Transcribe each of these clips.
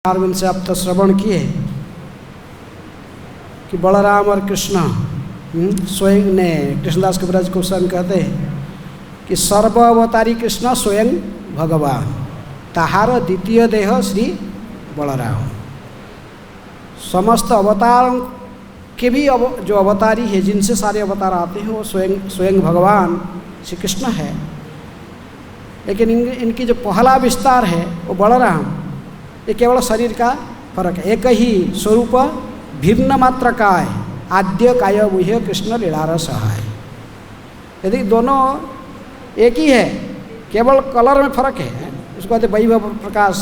अरविंद से आप तो श्रवण किए कि बलराम और कृष्ण स्वयं ने, कृष्णदास कविराज गोस्वामी कहते हैं कि सर्व अवतारी कृष्ण स्वयं भगवान, ताहार द्वितीय देह श्री बलराम। समस्त अवतारों के भी जो अवतारी है, जिनसे सारे अवतार आते हैं, वो स्वयं भगवान श्री कृष्ण है। लेकिन इनकी जो पहला विस्तार है वो बलराम, ये केवल शरीर का फर्क है। एक ही स्वरूप भिन्न मात्र काय, आद्य काय मुह्य कृष्ण लीलार सहाय। यदि दोनों एक ही है, केवल कलर में फर्क है, उसको कहते वैभव प्रकाश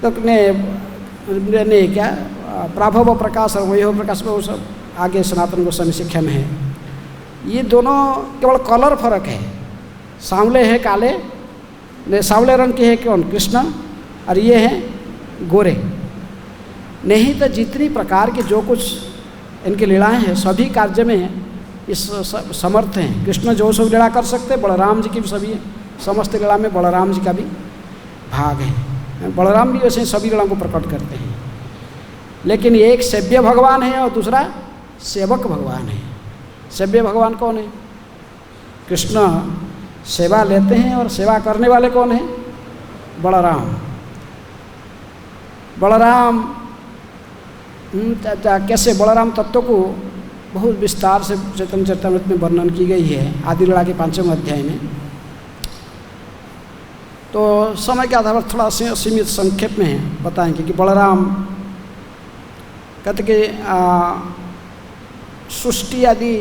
तो ने क्या प्राभव प्रकाश और वैभव प्रकाश में वो सब आगे सनातन गोस्वामी शिक्षा में है। ये दोनों केवल कलर फर्क है, सांवले है काले, सांवले रंग के है कौन कृष्ण, और ये हैं गोरे। नहीं तो जितनी प्रकार के जो कुछ इनकी लीलाएं हैं, सभी कार्य में इस समर्थ हैं। कृष्ण जो सब लीला कर सकते, बलराम जी की भी सभी समस्त लीला में बलराम जी का भी भाग है। बलराम भी वैसे सभी लीलाओं को प्रकट करते हैं। लेकिन एक सेव्य भगवान है और दूसरा सेवक भगवान है। सेव्य भगवान कौन है? कृष्ण सेवा लेते हैं, और सेवा करने वाले कौन है? बलराम। बलराम कैसे बलराम तत्व को बहुत विस्तार से चैतन्य चरितामृत में वर्णन की गई है, आदि लीला के 5वें अध्याय में। तो समय के आधार पर थोड़ा सीमित संक्षेप में बताएंगे कि बलराम कहते कि सृष्टि आदि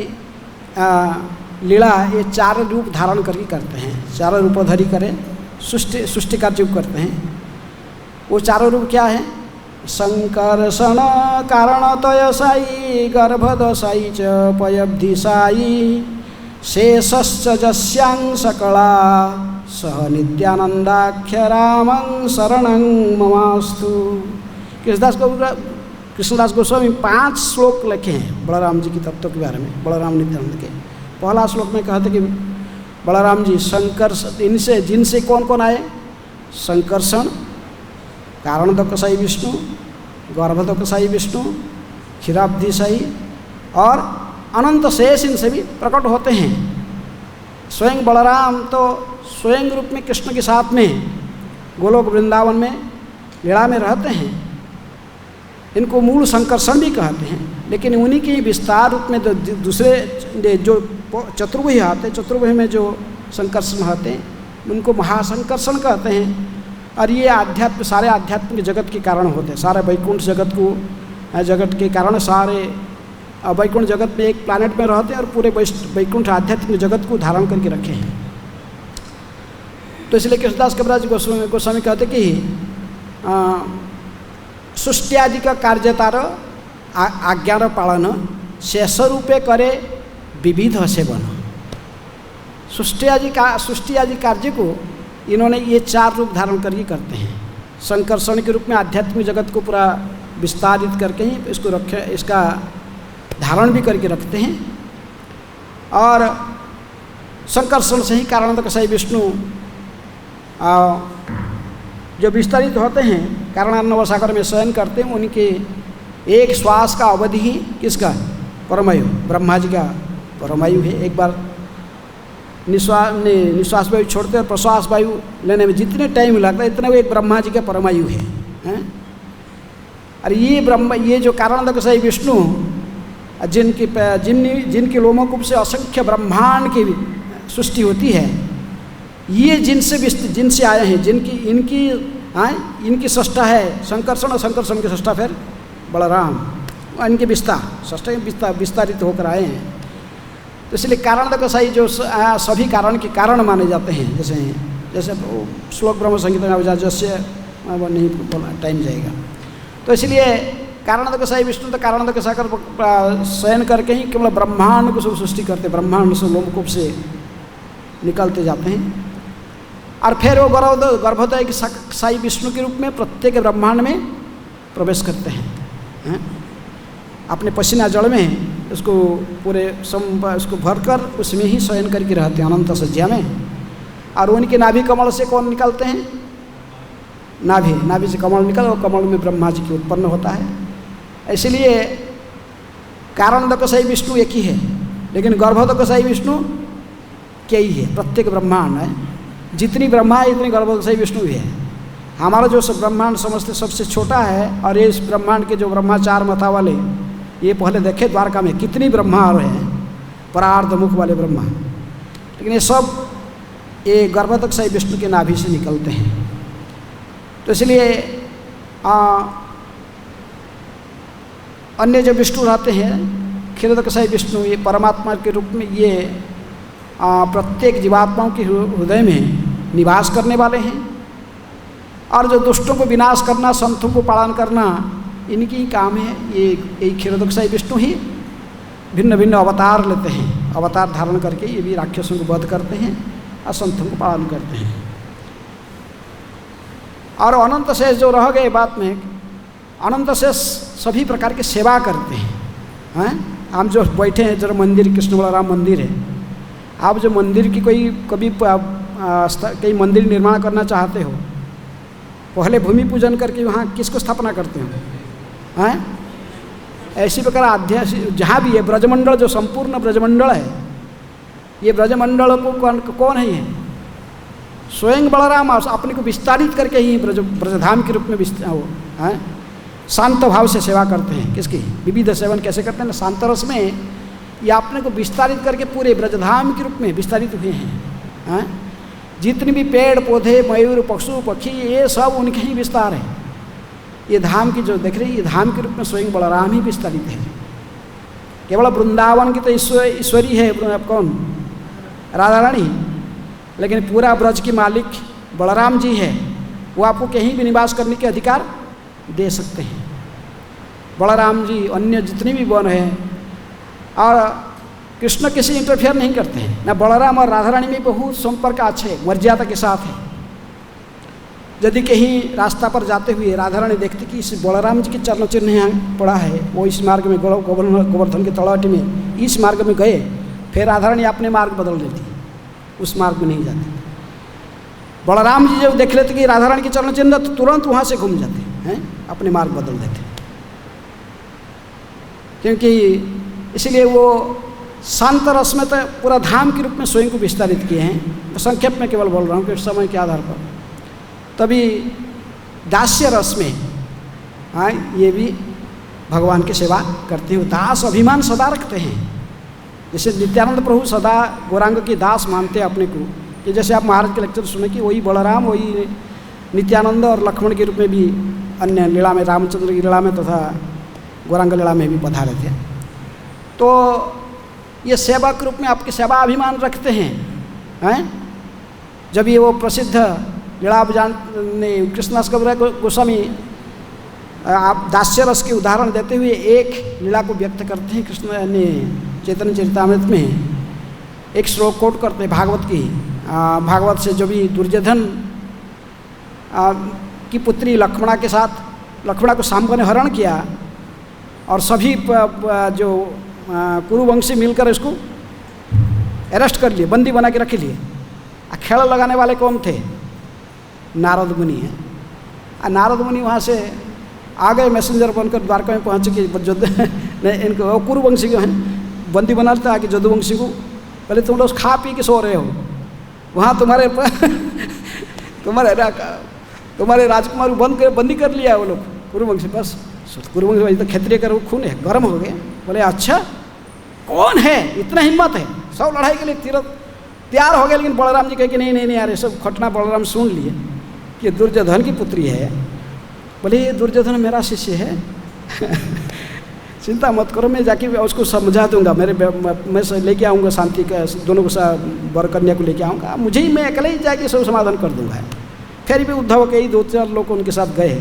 लीला ये 4 रूप धारण करके करते हैं। 4 रूपधरी करें, सृष्टि कार्य करते हैं। वो 4 रूप क्या है? संकर्षण कारणतय साई, गर्भदशाई च पयब्धि साई, शेषश्च जस्यां सकला, सह नित्यानंदाख्य रामं शरणं ममास्तु। कृष्णदास गोस्वामी 5 श्लोक लिखे हैं बलराम जी की तत्व के बारे में, बलराम नित्यानंद के। पहला श्लोक में कहते कि बलराम जी संकर्षण, इनसे जिनसे कौन कौन आए? संकर्षण कारणदकसाई विष्णु, गर्भदकसाई विष्णु, क्षीराब्धिसाई और अनंत शेष, इनसे भी प्रकट होते हैं। स्वयं बलराम तो स्वयं रूप में कृष्ण के साथ में गोलोक वृंदावन में लीला में रहते हैं। इनको मूल संकर्षण भी कहते हैं। लेकिन उन्हीं के विस्तार रूप में जो दूसरे जो चतुर्भुज आते, चतुर्भुज में जो संकर्षण आते हैं उनको महासंकर्षण कहते हैं। और ये आध्यात्म, सारे आध्यात्मिक जगत के कारण होते हैं। सारे वैकुंठ जगत के कारण सारे वैकुंठ जगत में एक प्लैनेट में रहते हैं और पूरे वैकुंठ आध्यात्मिक जगत को धारण करके रखे हैं। तो इसलिए कृष्णदास कविराज गोस्वामी कहते कि सृष्टि आदि का कार्यतार आज्ञार पालन, शेष रूपे करे विविध सेवन। सृष्टि आदि कार्य को इन्होंने ये 4 रूप धारण करके करते हैं। संकर्षण के रूप में आध्यात्मिक जगत को पूरा विस्तारित करके ही इसका धारण भी करके रखते हैं। और संकर्षण से ही कारणदकसाई विष्णु जो विस्तारित होते हैं, कारणान्नव सागर में शयन करते हैं, उनके एक श्वास का अवधि ही किसका? परमायु, ब्रह्मा जी का परमायु है। एक बार निश्वास वायु छोड़ते और प्रश्वास वायु लेने में जितने टाइम लगता है, इतना वो एक ब्रह्मा जी का परमायु है। और ये जो कारणदकसाई विष्णु जिनके लोमकूप से असंख्य ब्रह्मांड की सृष्टि होती है, ये जिनसे आए हैं, इनकी सृष्टा है संकर्षण, और संकर्षण की सृष्टा फिर बलराम, इनके विस्तारित होकर आए हैं। तो इसलिए कारणदकसाई जो सभी कारण के कारण माने जाते हैं। जैसे श्लोक ब्रह्म संगीत जैसे वो नहीं बोला, टाइम जाएगा। तो इसलिए कारणदकसाई विष्णु तो कारणदकसा कर शयन करके ही केवल ब्रह्मांड को सब सृष्टि करते, ब्रह्मांड से लोमकूप से निकलते जाते हैं। और फिर वो गर्भोदय की साई विष्णु के रूप में प्रत्येक ब्रह्मांड में प्रवेश करते हैं। अपने पसीना जड़ में उसको उसको भरकर उसमें ही शयन करके रहते हैं अनंत सज्जा में। और उनके नाभि कमल से कौन निकलते हैं? नाभि से कमल निकल और कमल में ब्रह्मा जी की उत्पन्न होता है। इसलिए कारणोदकसाई विष्णु एक ही है, लेकिन गर्भोदकसाई विष्णु कई है। प्रत्येक ब्रह्मांड है, जितनी ब्रह्मा है इतनी गर्भोदकसाई विष्णु भी है। हमारा जो सब ब्रह्मांड समझते सबसे छोटा है, और ये इस ब्रह्मांड के जो ब्रह्मा 4 माथा वाले, ये पहले देखे द्वारका में कितनी ब्रह्मा आ रहे हैं, परार्ध मुख वाले ब्रह्मा, लेकिन ये सब ये गर्भोदकसाई विष्णु के नाभि से निकलते हैं। तो इसलिए अन्य जो विष्णु रहते हैं क्षीरोदकसाई विष्णु, ये परमात्मा के रूप में ये प्रत्येक जीवात्माओं के हृदय में निवास करने वाले हैं, और जो दुष्टों को विनाश करना, संतों को पालन करना, इनकी ही काम है। ये क्षीरोदकसाई विष्णु ही भिन्न भिन्न अवतार लेते हैं, अवतार धारण करके ये भी राक्षसों को वध करते हैं और संतों को पालन करते हैं। और अनंत शेष जो रह गए बात में, अनंत शेष सभी प्रकार की सेवा करते हैं। हम जो बैठे हैं, जो मंदिर कृष्ण बलराम मंदिर है, आप जो मंदिर की कभी कहीं मंदिर निर्माण करना चाहते हो, पहले भूमि पूजन करके वहाँ किसको स्थापना करते हो? हैं? ऐसी प्रकार आध्यात्मिक जहाँ भी है ब्रजमंडल, जो संपूर्ण ब्रजमंडल है, ये ब्रजमंडल को कौन है? ये स्वयं बलराम अपने को विस्तारित करके ही ब्रजधाम के रूप में हैं, शांत भाव से सेवा करते हैं। किसकी? विविध सेवन कैसे करते हैं ना, शांत रस में ये अपने को विस्तारित करके पूरे ब्रजधाम के रूप में विस्तारित हुए हैं। जितने भी पेड़ पौधे, मयूर, पशु पक्षी, ये सब उनके ही विस्तार है। ये धाम की जो देख रही है, ये धाम के रूप में स्वयं बलराम ही विस्तारित है। केवल वृंदावन की तो ईश्वरी है कौन? राधा रानी, लेकिन पूरा ब्रज की मालिक बलराम जी है। वो आपको कहीं भी निवास करने के अधिकार दे सकते हैं। बलराम जी अन्य जितने भी वन हैं, और कृष्ण किसी इंटरफेयर नहीं करते हैं ना। बलराम और राधा रानी में बहुत संपर्क अच्छे मर्यादा के साथ है। यदि कहीं रास्ता पर जाते हुए राधा रानी देखती कि इस बलराम जी के चरण चिन्ह यहाँ पड़ा है, वो इस मार्ग में गोवर्धन के तलहटी में इस मार्ग में गए, फिर राधा रानी अपने मार्ग बदल लेती, उस मार्ग में नहीं जाती। बलराम जी जब देख लेते कि राधा रानी के चरण चिन्ह, तो तुरंत वहाँ से घूम जाते हैं, अपने मार्ग बदल देते। क्योंकि इसलिए वो शांत रस में तो पूरा धाम के रूप में स्वयं को विस्तारित किए हैं। संक्षेप में केवल बोल रहा हूँ कि समय के आधार पर। तभी दास्य रस में ये भी भगवान की सेवा करते हैं। दास अभिमान सदा रखते हैं। जैसे नित्यानंद प्रभु सदा गौरांग की दास मानते हैं अपने को, कि जैसे आप महाराज के लेक्चर सुने कि वही बलराम, वही नित्यानंद और लक्ष्मण के रूप में भी अन्य लीला में, रामचंद्र की लीला में तथा गौरांग लीला में भी पधारे थे। तो ये सेवा के रूप में आपकी सेवा अभिमान रखते हैं। जब ये वो प्रसिद्ध लीला ने कृष्णदास कविराज गोस्वामी आप दास्य रस के उदाहरण देते हुए एक लीला को व्यक्त करते हैं। कृष्ण ने चैतन्य चरितामृत में एक श्लोक कोट करते हैं भागवत की। भागवत से जो भी दुर्योधन की पुत्री लक्ष्मणा के साथ, लक्ष्मणा को शांब ने हरण किया और सभी जो कुरुवंशी मिलकर इसको अरेस्ट कर लिए, बंदी बना के रख लिए। खेल लगाने वाले कौन थे? नारद मुनि हैं। नारद मुनि वहाँ से आ गए, मैसेंजर बनकर द्वारका में पहुँचे कि इनको कुरुवंशी को हैं बंदी बना लेता है कि जदुवंशी को, पहले तुम लोग खा पी के सो रहे हो, वहाँ तुम्हारे राजकुमार को बंदी कर लिया वो लोग कुरुवंशी। बस कुरुवंशी तो क्षत्रिय का खून है, गर्म हो गए। बोले अच्छा कौन है, इतना हिम्मत है, सब लड़ाई के लिए तैयार हो गए। लेकिन बलराम जी कहे कि नहीं यार, ये सब घटना बलराम सुन लिए कि दुर्योधन की पुत्री है। बोले ये दुर्योधन मेरा शिष्य है चिंता मत करो, मैं जाके उसको समझा दूंगा, मैं लेके आऊँगा शांति का, दोनों को वर कन्या को लेके आऊँगा, मुझे ही मैं अकेले ही जाके सब समाधान कर दूंगा। फिर भी उद्धव के ही 2-4 लोग उनके साथ गए।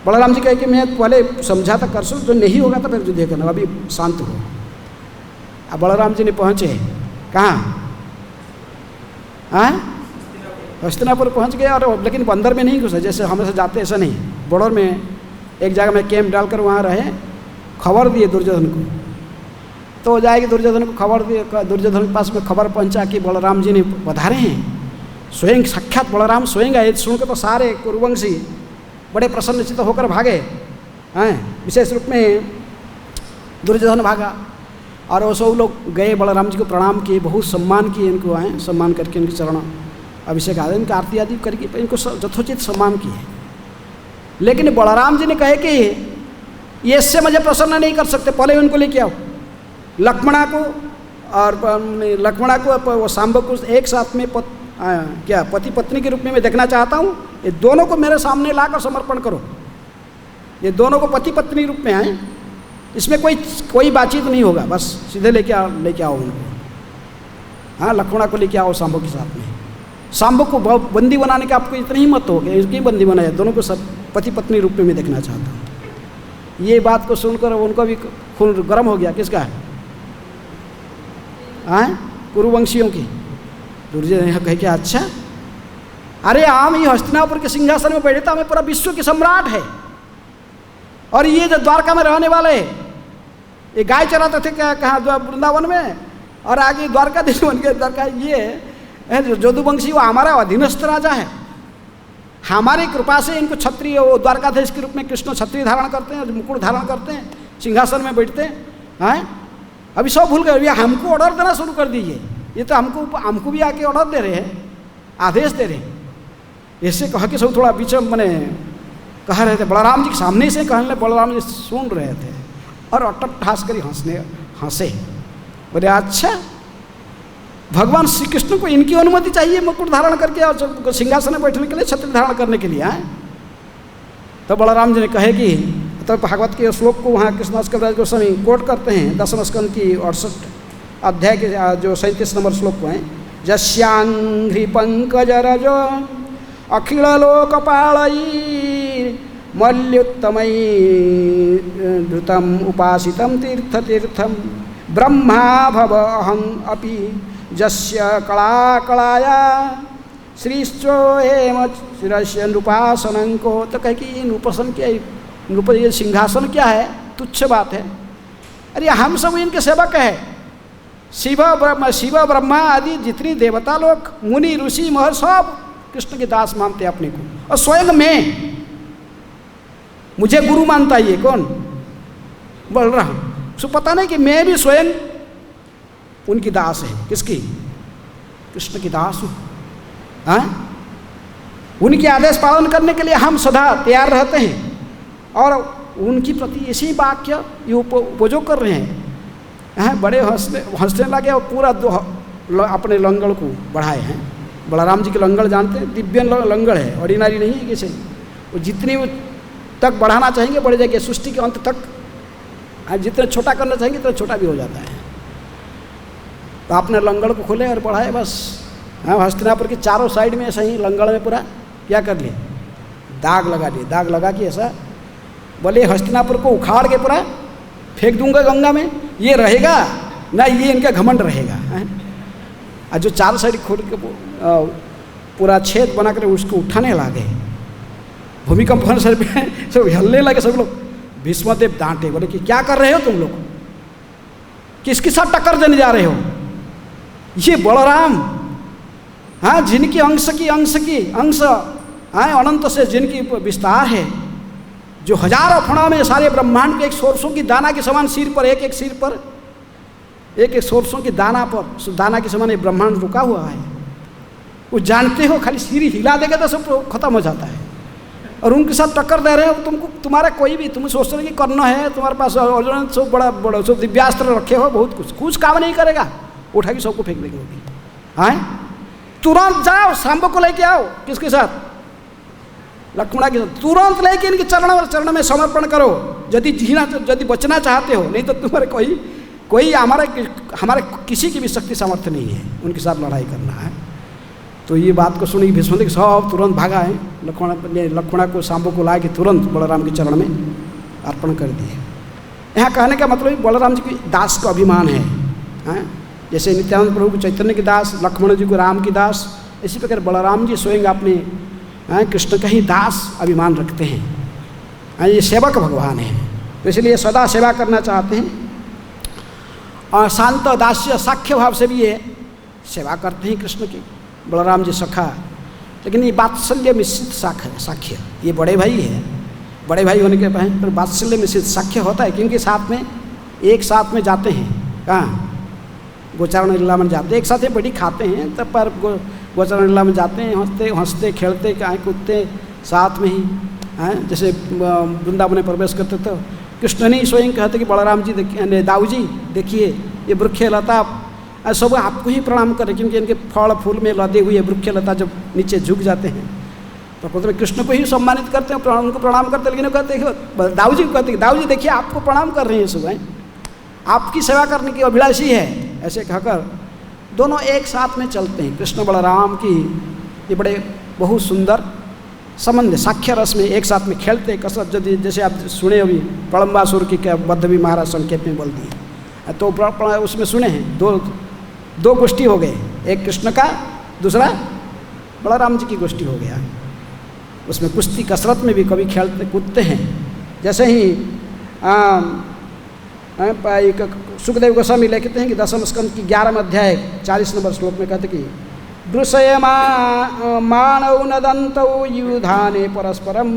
बलराम जी कहे कि मैं पहले समझाता कर सो, जो नहीं होगा तो फिर युद्ध करना, अभी शांत हो। अब बलराम जी ने पहुँचे कहाँ? हस्तिनापुर पहुँच गए, और लेकिन अंदर में नहीं घुसे जैसे हमें से जाते, ऐसा नहीं। बॉर्डर में एक जगह में कैंप डालकर वहाँ रहे, खबर दिए दुर्योधन को। तो जाएगी दुर्योधन को खबर दिए, दुर्योधन के पास में खबर पहुँचा कि बलराम जी ने पधारे हैं। स्वयं साक्षात बलराम स्वयं आए, सुनकर तो सारे कुरुवंशी बड़े प्रसन्नचित्त होकर भागे हैं। विशेष रूप में दुर्योधन भागा और वो सब लोग गए, बलराम जी को प्रणाम किए, बहुत सम्मान किए, इनको आए सम्मान करके इनके चरण अभिषेक आदि इनका आरती आदि करके इनको यथोचित सम्मान किए। लेकिन बलराम जी ने कहे कि ये इससे मुझे प्रसन्न नहीं कर सकते, पहले उनको लेके आओ, लक्ष्मणा को और लक्ष्मणा को वो सांब को एक साथ में क्या पति पत्नी के रूप में मैं देखना चाहता हूँ, ये दोनों को मेरे सामने लाकर समर्पण करो, ये दोनों को पति पत्नी रूप में आए, इसमें कोई बातचीत नहीं होगा, बस सीधे लेके आओ उनको। हाँ, लक्ष्मणा को लेके आओ सांबो के साथ में। सांबो को बंदी बनाने का आपको इतनी हिम्मत हो गया, इसकी बंदी बनाया, दोनों को सब पति पत्नी रूप में मैं देखना चाहता हूँ। ये बात को सुनकर उनको भी खून गर्म हो गया, किसका? हाँ, कुरुवंशियों की। दुर्योधन कह के अच्छा, अरे हम ये हस्तिनापुर के सिंहासन में बैठे था, हमें पूरा विश्व के सम्राट है, और ये जो द्वारका में रहने वाले ये गाय चराते थे क्या कहाँ वृंदावन में, और आगे द्वारका देश बन गए द्वारका, ये जदुवंशी वो हमारा अधीनस्थ राजा है, हमारी कृपा से इनको क्षत्रिय वो द्वारकाधीश के रूप में कृष्ण छत्री धारण करते हैं, मुकुट धारण करते हैं, सिंहासन में बैठते हैं। हैं अभी सब भूल गए, ये हमको ऑर्डर देना शुरू कर दीजिए, ये तो हमको भी आके ऑर्डर दे रहे हैं, आदेश दे रहे हैं। ऐसे कह के सब थोड़ा बीच मैंने कह रहे थे, बलराम जी के सामने से कहने, बलराम जी सुन रहे थे और अटट हंस कर हंसे, बोले अच्छा भगवान श्री कृष्ण को इनकी अनुमति चाहिए मुकुट धारण करके और सिंहासन में बैठने के लिए, छत्र धारण करने के लिए आए। तो बलराम जी ने कहे कि तो भागवत के श्लोक को वहाँ कृष्णास्कंद गोस्वामी कोट करते हैं, 10वें स्कंद की 68 अध्याय के जो 37 नंबर श्लोक को हैं, जस्यांघ्रि पंकजरजो अखिल लोकपालयी मल्युत्तमयी धृतम उपासितम तीर्थ तीर्थम ब्रह्मा भव अहं अपि जस्य कला कलाया श्रीश्चो एम शिरस्य नृपासनं को। तो कहे कि ये नृपासन क्या है, नृप ये सिंहासन क्या है, तुच्छ बात है, अरे हम सब इनके सेवक है, शिव ब्रह्मा आदि जितनी देवता लोग मुनि ऋषि महर्षि सब कृष्ण के दास मानते हैं अपने को, और स्वयं मैं मुझे गुरु मानता है, ये कौन? बलराम। उसको पता नहीं कि मैं भी स्वयं उनकी दास है, किसकी? कृष्ण की दास हूँ। हाँ, उनके आदेश पालन करने के लिए हम सदा तैयार रहते हैं, और उनकी प्रति ऐसी वाक्य ये उपयोग कर रहे हैं। हाँ, बड़े हंसने लगे और पूरा अपने लंगड़ को बढ़ाए हैं। बलराम जी के लंगड़ जानते हैं, दिव्य लंगड़ है, ऑर्डिनरी नहीं है किसी, वो जितनी तक बढ़ाना चाहेंगे बढ़ जाएगी, सृष्टि के अंत तक। जितना छोटा करना चाहेंगे इतना छोटा भी हो जाता है। तो आपने लंगड़ को खोले और बढ़ाए बस। हाँ, हस्तिनापुर के चारों साइड में ऐसा ही लंगड़ में पूरा क्या कर लिए, दाग लगा दिए, दाग लगा के ऐसा बोले हस्तिनापुर को उखाड़ के पूरा फेंक दूंगा गंगा में, ये रहेगा ना, ये इनका घमंड रहेगा। और जो चार साइड खोल के पूरा छेद बना कर उसको उठाने लगे, भूमिकंप होने से सब हिलने लगे सब लोग। भीष्मदेव डांटे, बोले कि क्या कर रहे हो तुम लोग, किसके साथ टक्कर देने जा रहे हो? ये बलराम, हाँ, जिनकी अंश हाँ अनंत से जिनकी विस्तार है, जो हजारों फणा में सारे ब्रह्मांड के एक सोरसों की दाना के समान सिर पर एक सिर पर एक सोरसों की दाना पर दाना के समान ब्रह्मांड रुका हुआ है। वो जानते हो खाली सिर हिला देगा तो सब खत्म हो जाता है, और उनके साथ टक्कर दे रहे हो। तुमको तुम्हारा कोई भी तुम सोच रहे कि करना है, तुम्हारे पास सब बड़ा सब दिव्यास्त्र रखे हो, बहुत कुछ काम नहीं करेगा, उठा के सबको फेंक देंगे। हाँ, तुरंत जाओ सांबो को लेके आओ, किसके साथ? लक्ष्मणा के साथ। तुरंत लेके इनके चरण में समर्पण करो, यदि बचना चाहते हो, नहीं तो तुम्हारे कोई हमारे किसी की भी शक्ति सामर्थ्य नहीं है उनके साथ लड़ाई करना है। तो ये बात को सुनी भीष्मदेव सब तुरंत भागा है, लक्ष्मणा को सांबो को ला के तुरंत बलराम के चरण में अर्पण कर दिए। यहाँ कहने का मतलब बलराम जी की दास का अभिमान है। हाँ, जैसे नित्यानंद प्रभु चैतन्य के दास, लक्ष्मण जी को राम की दास, इसी प्रकार बलराम जी स्वयं अपने कृष्ण का ही दास अभिमान रखते हैं। ये सेवक भगवान है, तो इसलिए सदा सेवा करना चाहते हैं, और शांत दास्य साख्य भाव से भी ये सेवा करते हैं कृष्ण की। बलराम जी सखा, लेकिन ये वात्सल्य मिश्रित साक्ष्य, ये बड़े भाई है, बड़े भाई होने के पर वात्सल्य मिश्रित साक्ष्य होता है, क्योंकि साथ में एक साथ में जाते हैं, कहाँ गोचारण लीला में जाते हैं, एक साथ ही बड़ी खाते हैं, तब पर गोचारण लीला में जाते हैं, हंसते खेलते कहीं कूदते साथ में ही हैं। जैसे वृंदावन में प्रवेश करते तो कृष्ण ने स्वयं कहते कि बलराम जी देखिए, दाऊ जी देखिए ये वृक्ष लता सब आपको ही प्रणाम करें, क्योंकि इनके फल फूल में लदे हुए वृक्ष लता जब नीचे झुक जाते हैं तो प्रकृति में कृष्ण को ही सम्मानित करते हैं, उनको प्रणाम करते हैं। लेकिन कहते हैं दाऊ जी को कहते हैं दाऊ जी देखिए आपको प्रणाम कर रहे हैं सुबह, आपकी सेवा करने की अभिलाषी है, ऐसे कहकर दोनों एक साथ में चलते हैं। कृष्ण बलराम की ये बड़े बहुत सुंदर संबंध, साक्ष्य रस में एक साथ में खेलते कसरत, यदि जैसे आप सुने अभी प्रलंबासुर की क्या बद्ध भी महाराज संक्षेप में बोल दिए, तो उसमें सुने हैं दो गोष्ठी हो गए, एक कृष्ण का, दूसरा बलराम जी की गोष्ठी हो गया। उसमें कुश्ती कसरत में भी कभी खेलते कूदते हैं। जैसे ही सुखदेव गोस्वामी लिखते हैं कि दशम स्कंद की 11वें अध्याय 40 नंबर श्लोक में कहते कि दृश्यमाणौ नदन्तौ युधाने परस्परम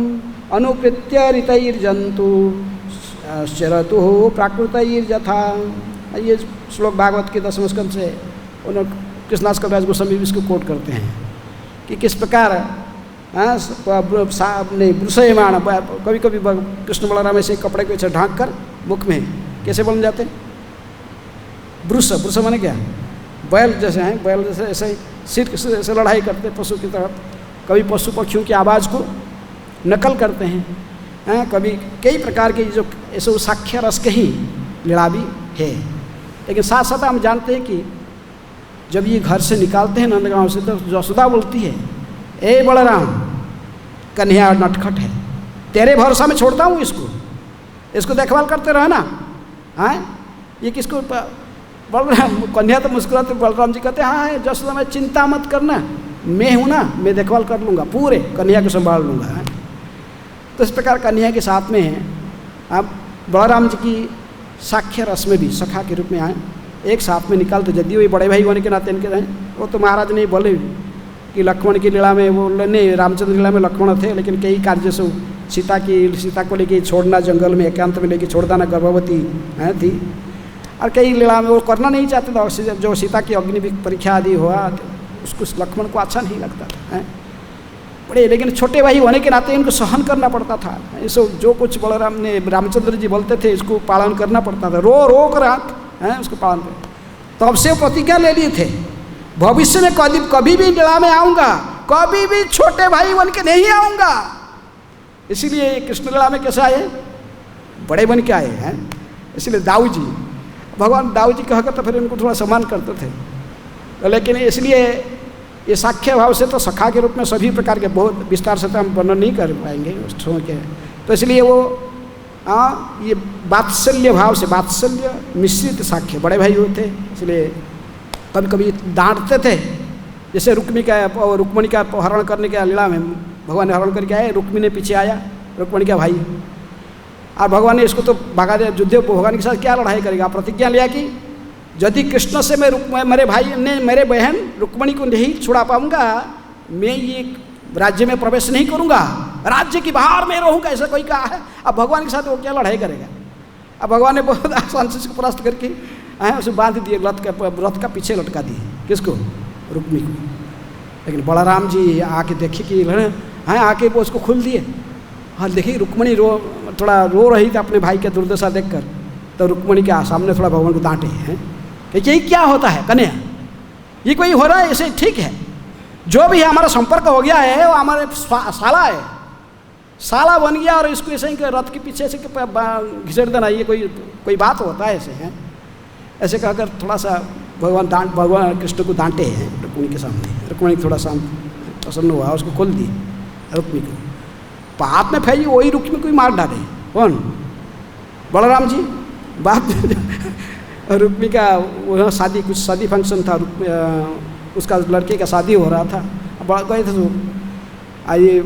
अनुकृत्य ऋतैर्जन्तु शरतुः प्राकृतैर्यथा। ये श्लोक भागवत के 10वें स्कंद से उन्होंने कृष्णास कविराज गोस्वामी इसको कोट करते हैं कि किस प्रकार वृषयमाण, कभी कभी कृष्ण बलराम ऐसे कपड़े को ऐसे ढांक कर मुख में कैसे बन जाते हैं, वृष माने क्या, बैल जैसे हैं, बैल जैसे ऐसे सिर से लड़ाई करते पशु की तरह, कभी पशु पक्षियों की आवाज़ को नकल करते हैं, कभी कई प्रकार के जो ऐसे साक्ष्य रस के ही लीला भी है। लेकिन साथ साथ हम जानते हैं कि जब ये घर से निकालते हैं नंदगांव से, तो यशोदा बोलती है ए बलराम कन्हैया नटखट है, तेरे भरोसा में छोड़ता हूँ इसको देखभाल करते रहो ना। हाँ ये किसको, बलराम कन्हैया तो मुस्कुराते, बलराम जी कहते हैं हाँ यशोदा मैं चिंता मत करना, मैं हूँ ना, मैं देखभाल कर लूँगा, पूरे कन्हैया को संभाल लूँगा। तो इस प्रकार कन्हैया के साथ में आप बलराम जी की साक्ष्य रस में भी सखा के रूप में आए, एक साथ में निकालते, यदि वही बड़े भाई होने के नाते इनके रहें। वो तो महाराज ने बोले कि लक्ष्मण की लीला में वो नहीं, रामचंद्र लीला में लक्ष्मण थे, लेकिन कई कार्य से सीता को लेके छोड़ना, जंगल में एकांत में लेके छोड़ देना, गर्भवती थी, और कई लीला में वो करना नहीं चाहते थे। जो सीता की अग्नि परीक्षा आदि हुआ उसको लक्ष्मण को अच्छा नहीं लगता था बड़े, लेकिन छोटे भाई होने के नाते इनको सहन करना पड़ता था। ऐसे जो कुछ बलराम ने रामचंद्र जी बोलते थे इसको पालन करना पड़ता था, रो कर उसको पालन कर। तब से प्रतिज्ञा ले लिए थे भविष्य में कभी भी लीला में आऊँगा, कभी भी छोटे भाई बन के नहीं आऊँगा। इसीलिए कृष्ण लीला में कैसे आए, बड़े बन के आए हैं। इसलिए दाऊ जी, भगवान दाऊ जी कहकर तो फिर उनको थोड़ा सम्मान करते थे, तो लेकिन इसलिए ये साक्ष्य भाव से तो सखा के रूप में सभी प्रकार के बहुत विस्तार से तो हम वर्णन नहीं कर पाएंगे उसको के, तो इसलिए वो ये वात्सल्य भाव से, वात्सल्य मिश्रित साक्ष्य बड़े भाई हुए थे। इसलिए कभी कभी डांटते थे, जैसे रुक्मिणी का हरण करने के लीला में भगवान ने हरण करके आए, रुक्मिणी ने पीछे आया, रुक्मिणी का भाई, और भगवान ने इसको तो भगा दिया, युद्ध भगवान के साथ क्या लड़ाई करेगा। प्रतिज्ञा लिया कि यदि कृष्ण से मेरे भाई ने मेरे बहन रुक्मिणी को नहीं छुड़ा पाऊंगा, मैं ये राज्य में प्रवेश नहीं करूंगा, राज्य की बाहर में रहूंगा, ऐसा कोई कहा है। अब भगवान के साथ वो क्या लड़ाई करेगा। अब भगवान ने बहुत आसान से उसको परास्त करके उसे बांध दिए, रथ का पीछे लटका दिए, किसको, रुक्मिणी को। लेकिन बलराम जी आके देखे कि आके वो उसको खोल दिए। हाँ देखिए रुक्मिणी थोड़ा रो रही थी अपने भाई के दुर्दशा देखकर, तो रुक्मिणी के सामने थोड़ा भगवान को डांटे हैं कि ये क्या होता है कन्हैया, ये कोई हो रहा है, ऐसे ठीक है, जो भी है हमारा संपर्क हो गया है, वो हमारे साला है, साला बन गया और इसको ऐसे ही रथ के पीछे से घिसट देना, ये कोई बात होता है ऐसे हैं। ऐसे कहकर थोड़ा सा भगवान कृष्ण को डांटे हैं रुक्मिणी के सामने। रुक्मिणी थोड़ा सा प्रसन्न हुआ, उसको खोल दी रुक्मिणी को, बात में फैली, वही रुक्मिणी को ही मार डाले। कौन, बलराम जी। बात में रुक्मिणी का वहाँ शादी, कुछ शादी फंक्शन था, उसका लड़के का शादी हो रहा था, गए थे तो ये